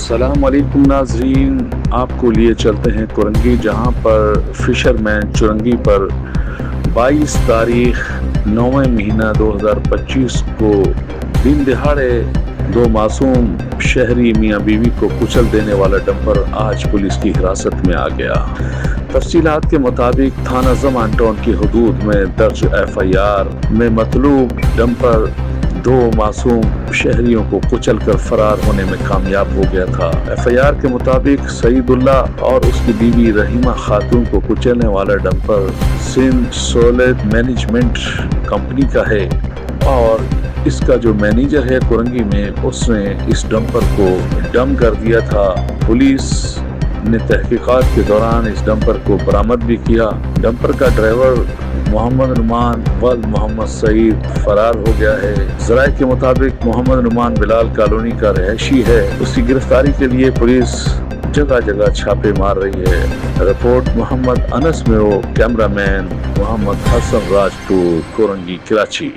السلام علیکم ناظرین، آپ کو لیے چلتے ہیں کورنگی، جہاں پر فشرمین چرنگی پر 22 تاریخ 9 مہینہ 2025 کو دن دہاڑے دو معصوم شہری میاں بیوی کو کچل دینے والا ڈمپر آج پولیس کی حراست میں آ گیا۔ تفصیلات کے مطابق تھانہ زمان ٹاؤن کی حدود میں درج FIR میں مطلوب ڈمپر دو معصوم شہریوں کو کچل کر فرار ہونے میں کامیاب ہو گیا تھا۔ FIR کے مطابق سعید اللہ اور اس کی بیوی رحیمہ خاتون کو کچلنے والا ڈمپر سندھ سولید مینجمنٹ کمپنی کا ہے اور اس کا جو مینیجر ہے کورنگی میں، اس نے اس ڈمپر کو ڈمپ کر دیا تھا۔ پولیس نے تحقیقات کے دوران اس ڈمپر کو برآمد بھی کیا۔ ڈمپر کا ڈرائیور محمد نعمان ولد محمد سعید فرار ہو گیا ہے۔ ذرائع کے مطابق محمد نعمان بلال کالونی کا رہائشی ہے۔ اس کی گرفتاری کے لیے پولیس جگہ جگہ چھاپے مار رہی ہے۔ رپورٹ محمد انس میو، کیمرہ مین محمد حسن راجپور، کورنگی، کراچی۔